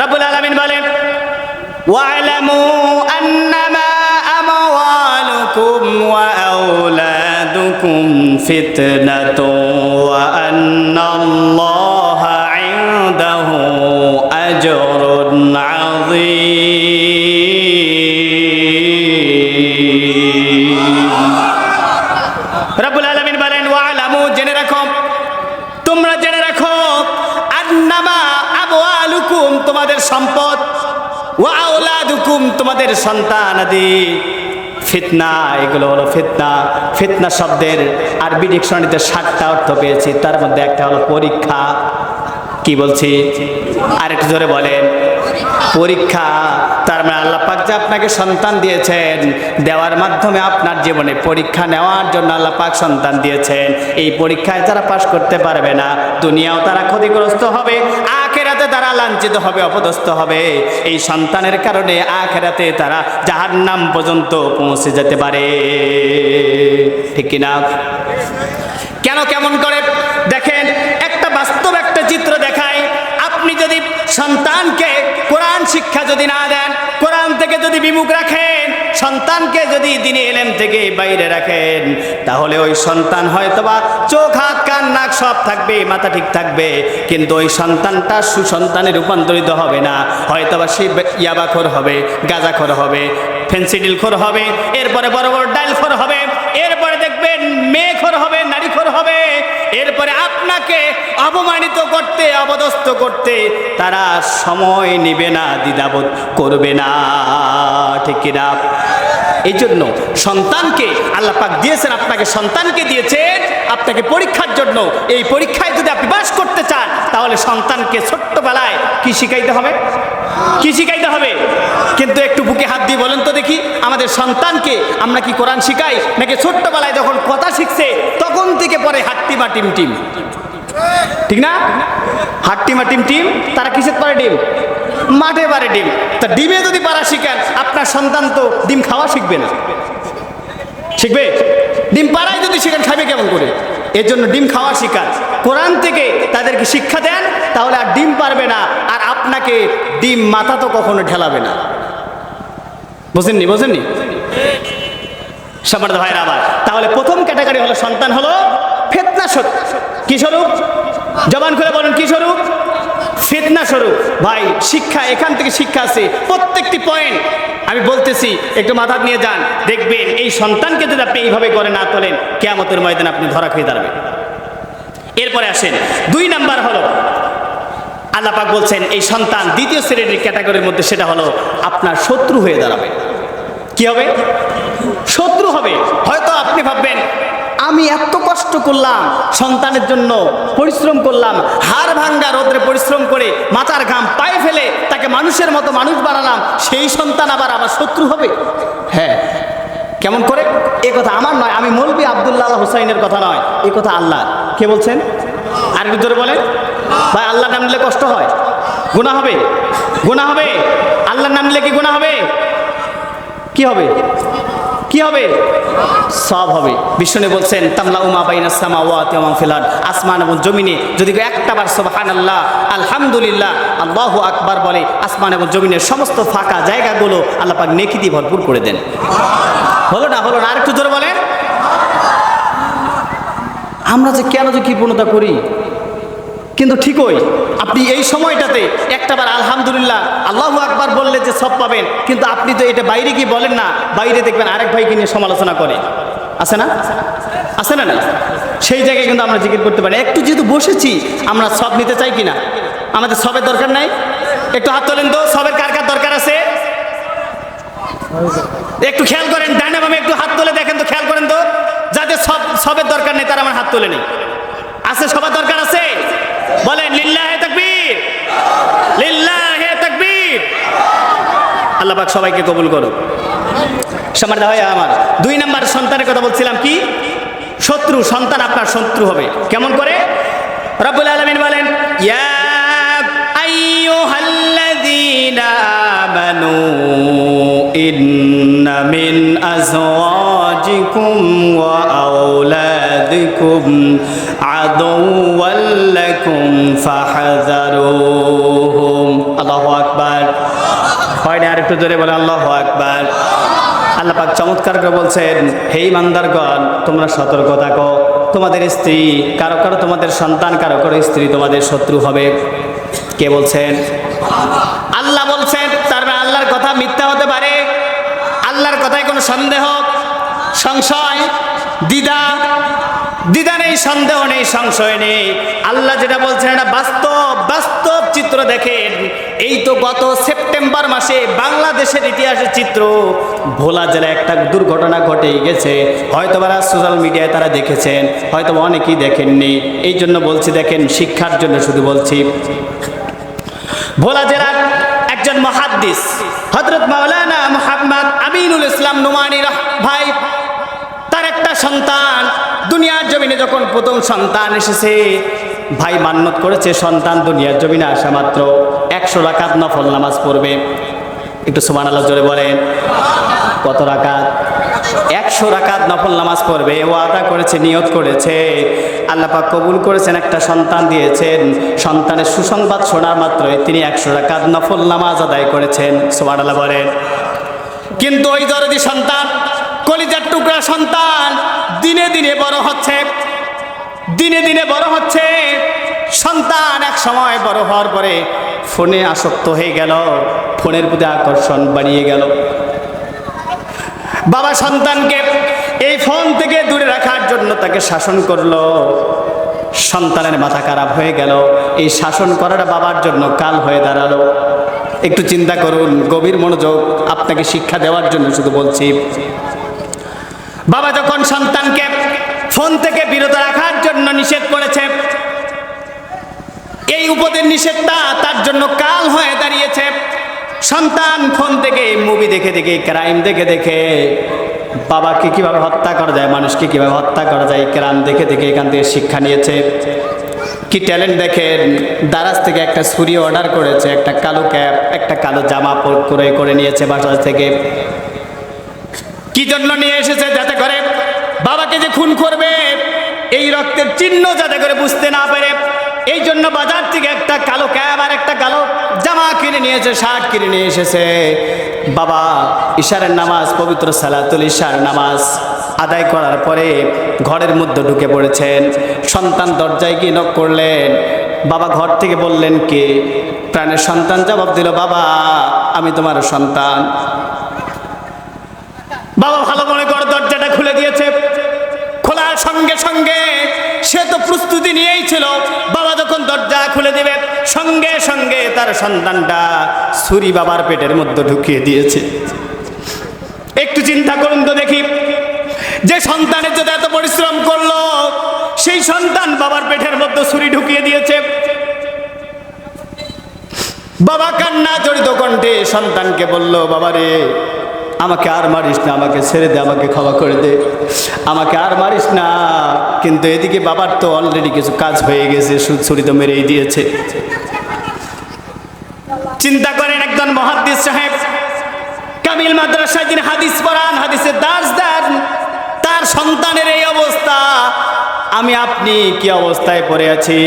রব্বুল আলামিন বলেন ওয়া'লামু আন্নামা আমওয়ালুকুম ওয়া আওলাদুকুম ফিতনাতুন ওয়া আন্নাল্লাহা ইনদাহু আজরুন আযীম। রব্বুল আলামিন বলেন ওয়া'লামু, জেনে রাখো, তোমরা জেনে রাখো, আন্নামা আমওয়ালুকুম, তোমাদের সম্পদ, ওয়া আওলাদুকুম, তোমাদের সন্তানাদি, ফিতনা, এগুলো হলো ফিতনা। ফিতনা শব্দের আরবি ডিকশনারিতে 7টা অর্থ পেয়েছি, তার মধ্যে একটা হলো পরীক্ষা। কি বলছি? আর একটু জোরে বলেন, পরীক্ষা। তার মানে আল্লাহ পাক যে আপনাকে সন্তান দিয়েছেন, দেওয়ার মাধ্যমে আপনার জীবনে পরীক্ষা নেওয়ার জন্য আল্লাহ পাক সন্তান দিয়েছেন। এই পরীক্ষায় যারা পাশ করতে পারবে না, দুনিয়াও তারা ক্ষতিগ্রস্ত হবে, আখিরাতে তারা লাঞ্ছিত হবে, অপদস্থ হবে। এই সন্তানের কারণে আখিরাতে তারা জাহান্নাম পর্যন্ত পৌঁছে যেতে পারে। ঠিক কিনা? কেন, কেমন করে? দেখেন, একটা বাস্তব একটা চিত্র দেখায়। আপনি যদি সন্তানকে কোরআন শিক্ষা যদি না দেন, কোরআন থেকে যদি বিমুখ রাখেন, সন্তানকে যদি দ্বীনি ইলম থেকে বাইরে রাখেন, তাহলে ওই সন্তান হয়তোবা চোখ, হাত, কান, নাক সব থাকবে, মাথা ঠিক থাকবে, কিন্তু ওই সন্তানটা সুসন্তানে রূপান্তরিত হবে না। হয়তোবা সে ইয়াবাখোর হবে, গাঁজাখোর হবে, ফেন্সিডিলখোর হবে, এরপরে বড় বড় ডাইলখোর হবে, এরপরে দেখবেন মেয়েখোর হবে, নারীখোর হবে। এরপরে আপনাকে অপমানিত করতে, অপদস্থ করতে তারা সময় নেবে না, দ্বিধাবোধ করবে না। ঠিক কিনা? এই জন্য সন্তানকে আল্লাহ পাক দিয়েছেন, আপনাকে সন্তানকে দিয়েছেন আপনাকে পরীক্ষার জন্য। এই পরীক্ষায় যদি আপনি পাস করতে চান, তাহলে সন্তানকে ছোট্টবেলায় কি শিখাইতে হবে? কি শিখাইতে হবে? কিন্তু একটু বুকে হাত দিয়ে বলেন তো দেখি, আমাদের সন্তানকে আমরা কি কোরআন শিখাই, নাকি ছোট্টবেলায় যখন কথা শিখছে তখন থেকে পরে হাট্টিমা টিম টিম? ঠিক না? হাট্টিমা টিম টিম, তারা কিসের পরে ডিম? মাঠে পারে ডিম। তা ডিমে যদি পারা শিখেন, আপনার সন্তান তো ডিম খাওয়া শিখবে না। শিখবে? ডিম পাড়াই যদি শিখেন, খাবে কেমন করে? এর জন্য ডিম খাওয়া শিখান, কোরআন থেকে তাদেরকে শিক্ষা দেন, তাহলে আর ডিম পারবে না, আর আপনাকে ডিম মাথা তো কখনো ঠেলাবে না। বুঝেননি? বুঝেননি? সম্মানিত ভাইরা আবার, তাহলে প্রথম ক্যাটাগরি হলো সন্তান হলো ফিতনা স্বরূপ। কি স্বরূপ? জবান খুলে বলেন, কি স্বরূপ? ফিতনা স্বরূপ। ভাই, শিক্ষা, এখান থেকে শিক্ষা আছে, প্রত্যেকটি পয়েন্ট আমি বলতেছি, একটু মাথা নিয়ে যান, দেখবেন এই সন্তানকে যদি আপনি এইভাবে করে না তোলেন, কিয়ামতের ময়দানে আপনি ধরা খেয়ে দাঁড়াবেন। এরপরে আসেন 2 নাম্বার হলো, আল্লাহ পাক বলছেন এই সন্তান দ্বিতীয় শ্রেণীর ক্যাটাগরির মধ্যে, সেটা হলো আপনার শত্রু হয়ে দাঁড়াবে। কি হবে? শত্রু হবে। হয়তো আপনি ভাববেন, আমি এত কষ্ট করলাম সন্তানের জন্য, পরিশ্রম করলাম, হাড় ভাঙ্গা রোদ্রে পরিশ্রম করে মাথার ঘাম পায়ে ফেলে তাকে মানুষের মতো মানুষ বানালাম, সেই সন্তান আবার আমার শত্রু হবে? হ্যাঁ। কেমন করে? এ কথা আমার নয়, আমি মৌলভী আব্দুল্লাহ হুসাইনের কথা নয়, এ কথা আল্লাহ। কে বলছেন? আর একটু জোরে বলেন। ভাই, আল্লাহর নাম নিলে কষ্ট হয়? গুনাহ হবে? গুনাহ হবে? আল্লাহর নাম নিলে কি গুনাহ হবে? কি হবে? কি হবে? সব হবে। বিষ্ণু বলছেন তামলা উমা বাইনাস সামাওয়াতি ওয়া মা ফিল আরদ, আসমান এবং জমিনে যদি একটাবার সুবহানাল্লাহ, আলহামদুলিল্লাহ, আল্লাহু আকবার বলে, আসমান এবং জমিনের সমস্ত ফাঁকা জায়গাগুলো আল্লাহ পাক নেকি দিয়ে ভরপুর করে দেন। হলো না? হলো না? আর একটু জোরে বলেন। আমরা যে কেন যে কৃপণতা করি, কিন্তু ঠিকই আপনি এই সময়টাতে একটাবার আলহামদুলিল্লাহ, আল্লাহু আকবার বললে যে সব পাবেন, কিন্তু আপনি তো এটা বাইরে গিয়ে বলেন না, বাইরে দেখবেন আরেক ভাইকে নিয়ে সমালোচনা করে। আছে না? আছে না? না, সেই জায়গায় কিন্তু আমরা জিকির করতে পারি। একটু যেহেতু বসেছি, আমরা সব নিতে চাই কিনা? আমাদের সবের দরকার নাই? একটু হাত তোলেন তো, সবের কার কার দরকার আছে? একটু খেয়াল করেন, ডানে বামে একটু হাত তুলে দেখেন তো, খেয়াল করেন তো, যাদের সবের দরকার নেই তারা আমার হাত তোলে নেই। আছে? সবার দরকার আছে? বলেন লিল্লাহে তাকবীর, লিল্লাহে তাকবীর। আল্লাহ পাক সবাইকে কবুল করুন। সম্মানিত ভাই আমার, 2 নাম্বার সন্তানের কথা বলছিলাম। কি? শত্রু। সন্তান আপনার শত্রু হবে। কেমন করে? রব্বুল আলামিন বলেন ইয়া আইয়ুহাল্লাযীনা আমানু ইন্না মিন আজওয়াজিকুম ওয়া আওলাদিকুম আদুওয়াল লাকুম ফাহযারুহুম। আল্লাহু আকবার। হয় না? আরেকটু জোরে বলে আল্লাহু আকবার। আল্লাহ পাক চমৎকার করে বলছেন, হে ইমানদারগণ, তোমরা সতর্ক থাকো। তোমাদের স্ত্রী কারো কারো, তোমাদের সন্তান কারো কারো স্ত্রী তোমাদের শত্রু হবে। কে বলছেন? আল্লাহ বলছেন। তার মানে আল্লাহর কথা মিথ্যা হতে পারে? আল্লাহর কথায় কোনো সন্দেহ, সংশয়, দ্বিধা নেই, সন্দেহ নেই, সংশয় নেই। আল্লাহ যেটা বলছেন এটা বাস্তব চিত্র। দেখেন, এই তো গত সেপ্টেম্বর মাসে বাংলাদেশের ইতিহাসের চিত্র। ভোলা জেলায় একটা দুর্ঘটনা ঘটে গেছে। হয়তো বা সোশ্যাল মিডিয়ায় তারা দেখেছেন, হয়তো অনেকেই দেখেননি। এই জন্য বলছি, দেখেন, শিক্ষার জন্য শুধু বলছি। ভোলা জেলার একজন মুহাদ্দিস হযরত মাওলানা মুহাম্মদ আমিনুল ইসলাম নোমানী ভাই, তার একটা সন্তান দুনিয়ার জমিনে যখন প্রথম সন্তান এসেছে, ভাই মান্যত করেছে সন্তান দুনিয়ার জমিনে আসা মাত্র 100 রাকাত নফল নামাজ পড়বে। একটু সুবহানাল্লাহ জোরে বলেন। কত রাকাত? 100 রাকাত নফল নামাজ পড়বে। ওয়াদা করেছে, নিয়ত করেছে। আল্লাহ পাক কবুল করেছেন, একটা সন্তান দিয়েছেন। সন্তানের সুসংবাদ শোনার মাত্রই তিনি 100 রাকাত নফল নামাজ আদায় করেছেন। সুবহানাল্লাহ বলেন। কিন্তু ওই দরদি সন্তান, কলিজার টুকরা সন্তান দিনে দিনে বড় হচ্ছে, দিনে দিনে বড় হচ্ছে। সন্তান এক সময় বড় হওয়ার পরে ফোনে আসক্ত হয়ে গেল, ফোনের প্রতি আকর্ষণ বাড়িয়ে গেল। বাবা সন্তানকে এই ফোন থেকে দূরে রাখার জন্য তাকে শাসন করলো। সন্তানের মাথা খারাপ হয়ে গেল। এই শাসন করাটা বাবার জন্য কাল হয়ে দাঁড়ালো। একটু চিন্তা করুন, গভীর মনোযোগ, আপনাকে শিক্ষা দেওয়ার জন্য শুধু বলছি। বাবা যখন সন্তানকে ফোন থেকে বিরত রাখার জন্য নিষেধ করেছে, এই উপদের নিষেধটা তার জন্য কাল হয়ে দাঁড়িয়েছে। সন্তান ফোন থেকে মুভি দেখে দেখে, ক্রাইম দেখে দেখে, বাবাকে কিভাবে হত্যা করা যায়, মানুষকে কিভাবে হত্যা করা যায়, ক্রাইম দেখে দেখে এখান থেকে শিক্ষা নিয়েছে। কি ট্যালেন্ট দেখেন! দারাজ থেকে একটা ছুরি অর্ডার করেছে, একটা কালো ক্যাপ, একটা কালো জামা করে নিয়েছে বাসা থেকে। কি জন্য নিয়ে এসেছে? যাতে করে বাবাকে যে খুন করবে এই রক্তের চিহ্ন যাতে করে বুঝতে না পারে। এই জন্য বাজার থেকে একটা কালো ক্যাপ আর একটা কালো জামা কিনে নিয়েছে, শার্ট কিনে নিয়ে এসেছে। বাবা ইশারের নামাজ, পবিত্র সালাতুল ইশার নামাজ আদায় করার পরে ঘরের মধ্যে ঢুকে পড়েছেন। সন্তান দরজায় গিয়ে নক করলেন। বাবা ঘর থেকে বললেন, কে? প্রাণের সন্তান জবাব দিল, বাবা আমি তোমার সন্তান। বাবা ভালো মনে করে দরজাটা খুলে দিয়েছে। খোলার সঙ্গে সঙ্গে সে তো প্রস্তুতি নিয়েই ছিল। বাবা যখন দরজা খুলে দিবে, সঙ্গে সঙ্গে তার সন্তানটা ছুরি বাবার পেটের মধ্যে ঢুকিয়ে দিয়েছে। একটু চিন্তা করুন তো দেখি, যে সন্তানের জন্য এত পরিশ্রম করলো, সেই সন্তান বাবার পেটের মধ্যে ছুরি ঢুকিয়ে দিয়েছে। বাবা কান্না জড়িত কণ্ঠে সন্তানকে বলল, বাবারে আমাকে আর মারিস না, আমাকে ছেড়ে দে, আমাকে ক্ষমা করে দে, আমাকে আর মারিস না। কিন্তু এদিকে বাবার তো অলরেডি কিছু কাজ হয়ে গেছে, ছুরি তো মেরেই দিয়েছে। চিন্তা করেন, একজন মুহাদ্দিস সাহেব কামিল মাদ্রাসায় যিনি হাদিস পড়ান, হাদিসের দার্স দেন, তার সন্তানের এই অবস্থা। আমি আপনি কি অবস্থায় পড়ে আছি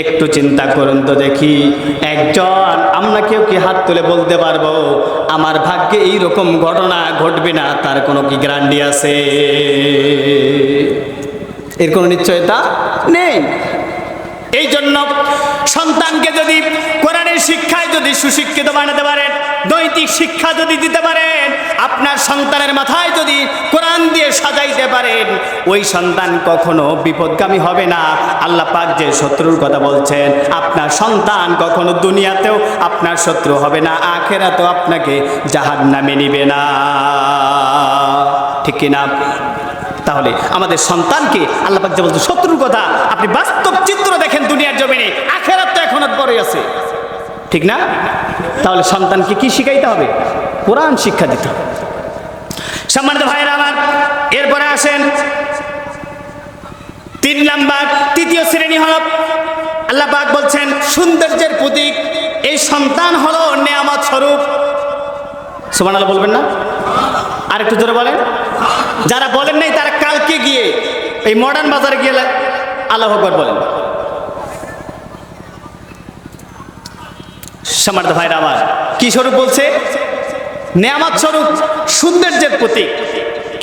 একটু চিন্তা করুন তো দেখি। একজন আমরা কেউ কি হাত তুলে বলতে পারবো আমার ভাগ্যে এই রকম ঘটনা ঘটবে না? তার কোনো কি গ্যারান্টি আছে? এর কোনো নিশ্চয়তা নেই। এই জন্য সন্তানকে যদি কোরআনের শিক্ষায় যদি সুশিক্ষিত বানাতে পারেন, নৈতিক শিক্ষা যদি দিতে পারেন, আপনার সন্তানের মাথায় যদি কোরআন দিয়ে সাজাইতে পারেন, ওই সন্তান কখনো বিপদগামী হবে না। আল্লাহ পাক যে শত্রুর কথা বলছেন, আপনার সন্তান কখনো দুনিয়াতেও আপনার শত্রু হবে না, আখিরাতেও আপনাকে জাহান্নামে নিবে না। ঠিক কিনা? তাহলে আমাদের সন্তানকে আল্লাহ পাক যে বলছে শত্রুর কথা, আপনি বাস্তব চিত্র দেখেন দুনিয়ার জমিনে, আখিরাত তো এখনো বড়ই আছে, ঠিক না? তাহলে সন্তানকে কি শিখাইতে হবে? কোরআন শিক্ষা দিতে হবে। সম্মানিত ভাইরা আমার, এরপরে আসেন 3 নাম্বার, তৃতীয় শ্রেণী হল আল্লাহ পাক বলছেন সৌন্দর্যের প্রতীক এই সন্তান হলো নেয়ামত স্বরূপ। সুবহানাল্লাহ বলবেন না? আর একটু জোরে বলেন। যারা বলেন নাই তারা কালকে গিয়ে এই মডার্ন বাজারে গিয়ে আল্লাহু আকবার বলেন। সম্মানিত ভাইরা আমার, কি স্বরূপ বলছে? নেয়ামত স্বরূপ, সৌন্দর্যের প্রতীক।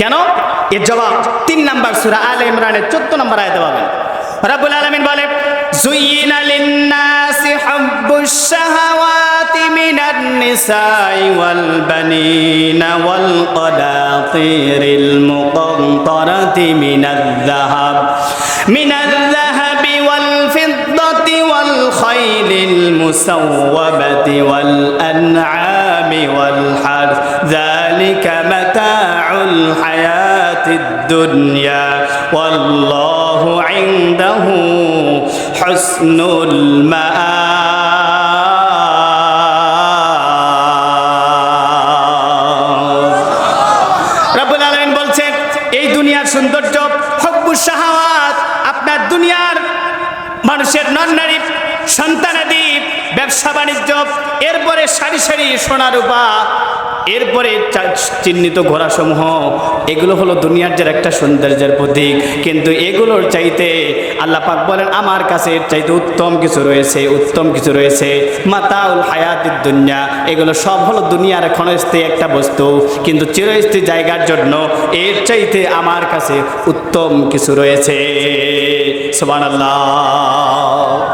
কেন? এর জবাব 3 নম্বর সূরা আলে ইমরানের 14 নম্বর আয়াতে পাবেন। রব্বুল আলামিন বলে, যুয়িনা লিন-নাসি হুব্বুশ শাহাওয়াতি মিনান নিসাই ওয়াল বানিনা ওয়াল কানাতিরিল মুকানতারাতি মিনাল-যাহাবি ওয়াল ফিদ্দাতি ওয়াল খাইলিল মুসাওওয়ামাতি ওয়াল আন'আমি ওয়াল হারথ যালিকা মাতাউল হায়াতিদ দুনিয়া ওয়াল্লাহু ইনদাহু হুসনুল মাআব। রব্বুল আলামিন বলছেন, এই দুনিয়ার সৌন্দর্য, হুব্বুশ শাহাওয়াত, আপনার দুনিয়ার মানুষের নরনারী সন্তানাদি, ব্যবসা বাণিজ্য, এরপরে সারি সারি সোনা রূপা, এরপরে চিহ্নিত ঘোড়াসমূহ, এগুলো হলো দুনিয়ার যে একটা সৌন্দর্যের প্রতীক। কিন্তু এগুলোর চাইতে আল্লাহ পাক বলেন, আমার কাছে এর চাইতে উত্তম কিছু রয়েছে, উত্তম কিছু রয়েছে। মাতাউল হায়াতিদ দুনিয়া, এগুলো সব হলো দুনিয়ার ক্ষণস্থায়ী একটা বস্তু, কিন্তু চিরস্থায়ী জায়গার জন্য এর চাইতে আমার কাছে উত্তম কিছু রয়েছে। সুবহানাল্লাহ।